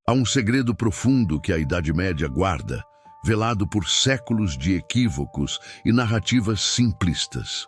Há um segredo profundo que a Idade Média guarda, velado por séculos de equívocos e narrativas simplistas.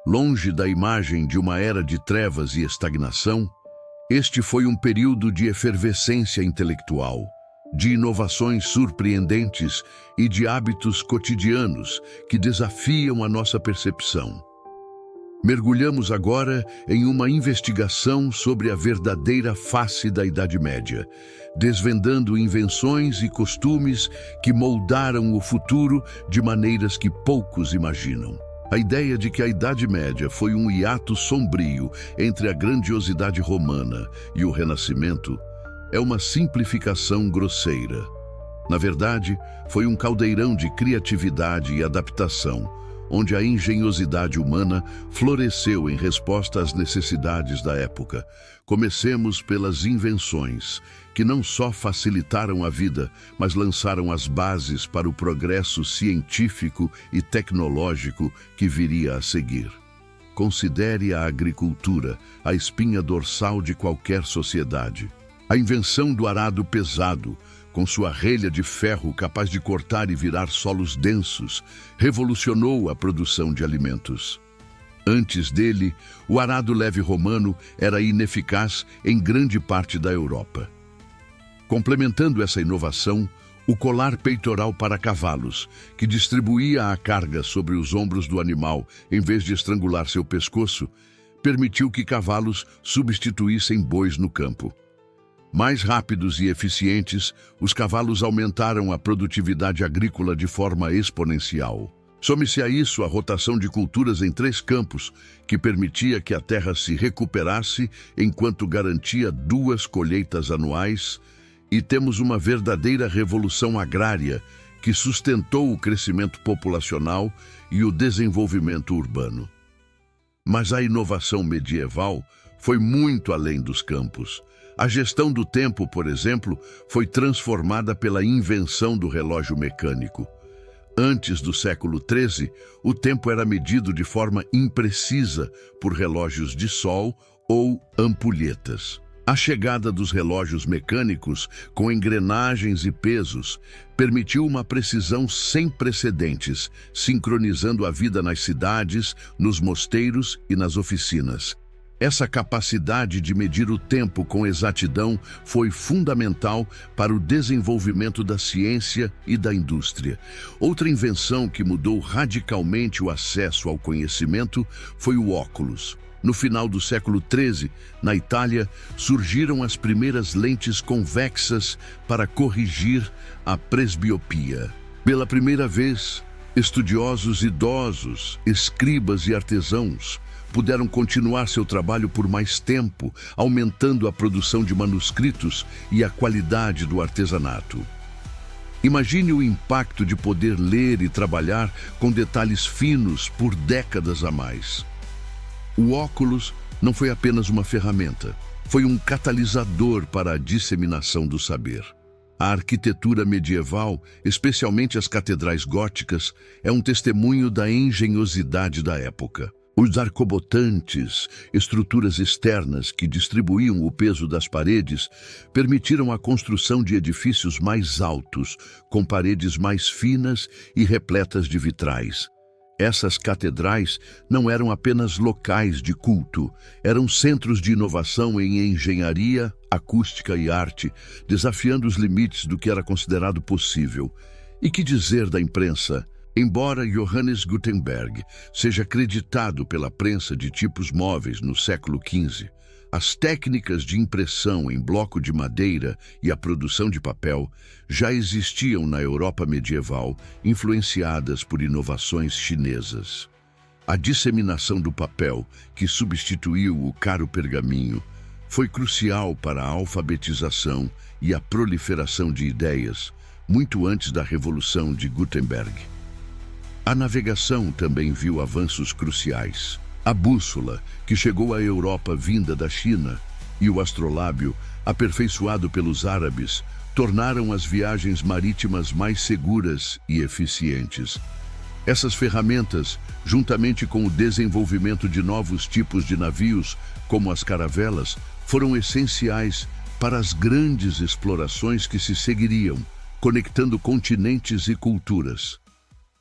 Longe da imagem de uma era de trevas e estagnação, este foi um período de efervescência intelectual, de inovações surpreendentes e de hábitos cotidianos que desafiam a nossa percepção. Mergulhamos agora em uma investigação sobre a verdadeira face da Idade Média, desvendando invenções e costumes que moldaram o futuro de maneiras que poucos imaginam. A ideia de que a Idade Média foi um hiato sombrio entre a grandiosidade romana e o Renascimento é uma simplificação grosseira. Na verdade, foi um caldeirão de criatividade e adaptação, onde a engenhosidade humana floresceu em resposta às necessidades da época. Comecemos pelas invenções, que não só facilitaram a vida, mas lançaram as bases para o progresso científico e tecnológico que viria a seguir. Considere a agricultura, a espinha dorsal de qualquer sociedade. A invenção do arado pesado, com sua relha de ferro capaz de cortar e virar solos densos, revolucionou a produção de alimentos. Antes dele, o arado leve romano era ineficaz em grande parte da Europa. Complementando essa inovação, o colar peitoral para cavalos, que distribuía a carga sobre os ombros do animal em vez de estrangular seu pescoço, permitiu que cavalos substituíssem bois no campo. Mais rápidos e eficientes, os cavalos aumentaram a produtividade agrícola de forma exponencial. Some-se a isso a rotação de culturas em 3 campos, que permitia que a terra se recuperasse enquanto garantia 2 colheitas anuais, e temos uma verdadeira revolução agrária que sustentou o crescimento populacional e o desenvolvimento urbano. Mas a inovação medieval foi muito além dos campos. A gestão do tempo, por exemplo, foi transformada pela invenção do relógio mecânico. Antes do século XIII, o tempo era medido de forma imprecisa por relógios de sol ou ampulhetas. A chegada dos relógios mecânicos, com engrenagens e pesos, permitiu uma precisão sem precedentes, sincronizando a vida nas cidades, nos mosteiros e nas oficinas. Essa capacidade de medir o tempo com exatidão foi fundamental para o desenvolvimento da ciência e da indústria. Outra invenção que mudou radicalmente o acesso ao conhecimento foi o óculos. No final do século XIII, na Itália, surgiram as primeiras lentes convexas para corrigir a presbiopia. Pela primeira vez, estudiosos idosos, escribas e artesãos puderam continuar seu trabalho por mais tempo, aumentando a produção de manuscritos e a qualidade do artesanato. Imagine o impacto de poder ler e trabalhar com detalhes finos por décadas a mais. O óculos não foi apenas uma ferramenta, foi um catalisador para a disseminação do saber. A arquitetura medieval, especialmente as catedrais góticas, é um testemunho da engenhosidade da época. Os arcobotantes, estruturas externas que distribuíam o peso das paredes, permitiram a construção de edifícios mais altos, com paredes mais finas e repletas de vitrais. Essas catedrais não eram apenas locais de culto, eram centros de inovação em engenharia, acústica e arte, desafiando os limites do que era considerado possível. E que dizer da imprensa? Embora Johannes Gutenberg seja acreditado pela prensa de tipos móveis no século XV, as técnicas de impressão em bloco de madeira e a produção de papel já existiam na Europa medieval, influenciadas por inovações chinesas. A disseminação do papel, que substituiu o caro pergaminho, foi crucial para a alfabetização e a proliferação de ideias, muito antes da Revolução de Gutenberg. A navegação também viu avanços cruciais. A bússola, que chegou à Europa vinda da China, e o astrolábio, aperfeiçoado pelos árabes, tornaram as viagens marítimas mais seguras e eficientes. Essas ferramentas, juntamente com o desenvolvimento de novos tipos de navios, como as caravelas, foram essenciais para as grandes explorações que se seguiriam, conectando continentes e culturas.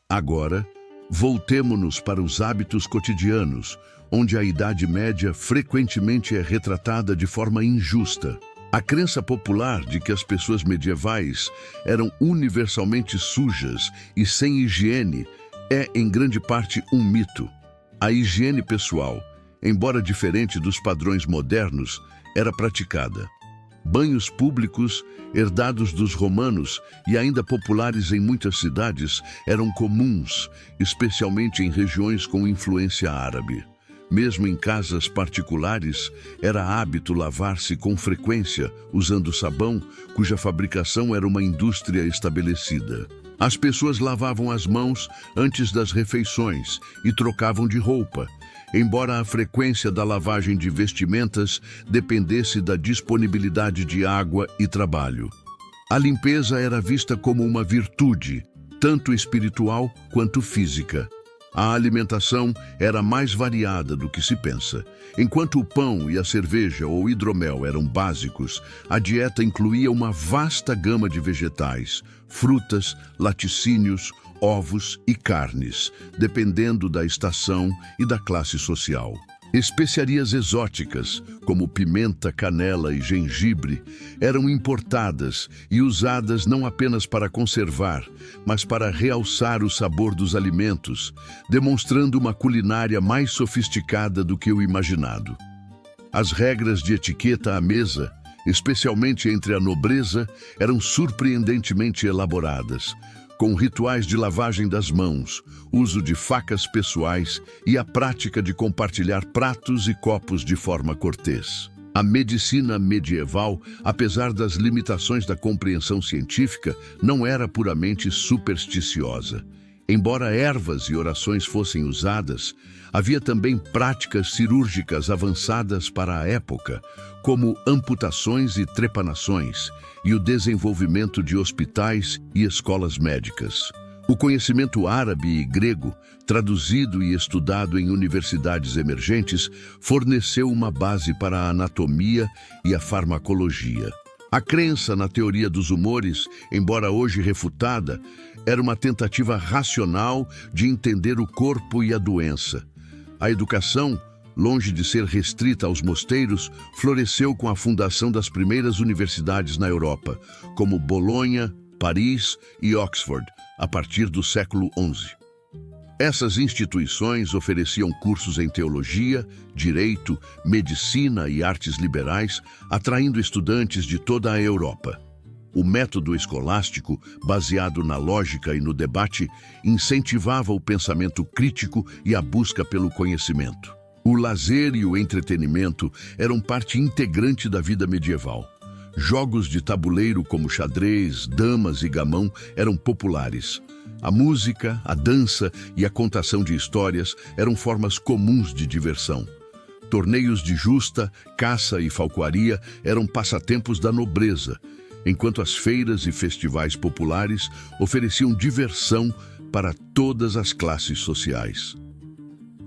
Agora, voltemo-nos para os hábitos cotidianos, onde a Idade Média frequentemente é retratada de forma injusta. A crença popular de que as pessoas medievais eram universalmente sujas e sem higiene é, em grande parte, um mito. A higiene pessoal, embora diferente dos padrões modernos, era praticada. Banhos públicos, herdados dos romanos e ainda populares em muitas cidades, eram comuns, especialmente em regiões com influência árabe. Mesmo em casas particulares, era hábito lavar-se com frequência, usando sabão, cuja fabricação era uma indústria estabelecida. As pessoas lavavam as mãos antes das refeições e trocavam de roupa, embora a frequência da lavagem de vestimentas dependesse da disponibilidade de água e trabalho. A limpeza era vista como uma virtude, tanto espiritual quanto física. A alimentação era mais variada do que se pensa. Enquanto o pão e a cerveja ou hidromel eram básicos, a dieta incluía uma vasta gama de vegetais, frutas, laticínios, ovos e carnes, dependendo da estação e da classe social. Especiarias exóticas, como pimenta, canela e gengibre, eram importadas e usadas não apenas para conservar, mas para realçar o sabor dos alimentos, demonstrando uma culinária mais sofisticada do que o imaginado. As regras de etiqueta à mesa, especialmente entre a nobreza, eram surpreendentemente elaboradas, com rituais de lavagem das mãos, uso de facas pessoais e a prática de compartilhar pratos e copos de forma cortês. A medicina medieval, apesar das limitações da compreensão científica, não era puramente supersticiosa. Embora ervas e orações fossem usadas, havia também práticas cirúrgicas avançadas para a época, como amputações e trepanações, e o desenvolvimento de hospitais e escolas médicas. O conhecimento árabe e grego, traduzido e estudado em universidades emergentes, forneceu uma base para a anatomia e a farmacologia. A crença na teoria dos humores, embora hoje refutada, era uma tentativa racional de entender o corpo e a doença. A educação, longe de ser restrita aos mosteiros, floresceu com a fundação das primeiras universidades na Europa, como Bolonha, Paris e Oxford, a partir do século XI. Essas instituições ofereciam cursos em teologia, direito, medicina e artes liberais, atraindo estudantes de toda a Europa. O método escolástico, baseado na lógica e no debate, incentivava o pensamento crítico e a busca pelo conhecimento. O lazer e o entretenimento eram parte integrante da vida medieval. Jogos de tabuleiro como xadrez, damas e gamão eram populares. A música, a dança e a contação de histórias eram formas comuns de diversão. Torneios de justa, caça e falcoaria eram passatempos da nobreza, enquanto as feiras e festivais populares ofereciam diversão para todas as classes sociais.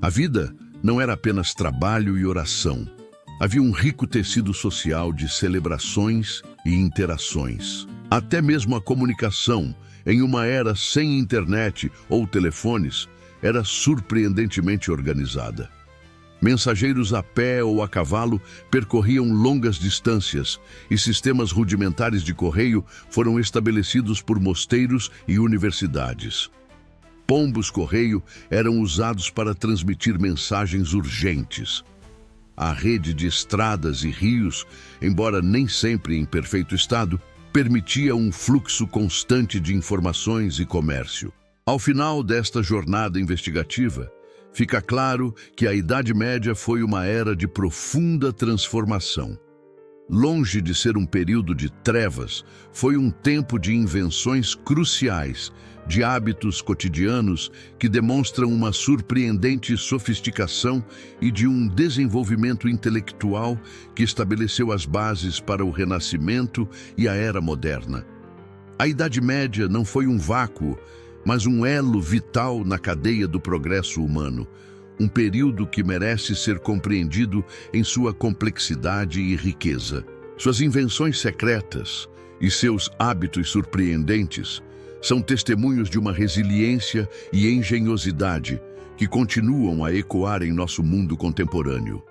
A vida não era apenas trabalho e oração. Havia um rico tecido social de celebrações e interações. Até mesmo a comunicação, em uma era sem internet ou telefones, era surpreendentemente organizada. Mensageiros a pé ou a cavalo percorriam longas distâncias e sistemas rudimentares de correio foram estabelecidos por mosteiros e universidades. Pombos-correio eram usados para transmitir mensagens urgentes. A rede de estradas e rios, embora nem sempre em perfeito estado, permitia um fluxo constante de informações e comércio. Ao final desta jornada investigativa, fica claro que a Idade Média foi uma era de profunda transformação. Longe de ser um período de trevas, foi um tempo de invenções cruciais, de hábitos cotidianos que demonstram uma surpreendente sofisticação e de um desenvolvimento intelectual que estabeleceu as bases para o Renascimento e a Era Moderna. A Idade Média não foi um vácuo, mas um elo vital na cadeia do progresso humano, um período que merece ser compreendido em sua complexidade e riqueza. Suas invenções secretas e seus hábitos surpreendentes são testemunhos de uma resiliência e engenhosidade que continuam a ecoar em nosso mundo contemporâneo.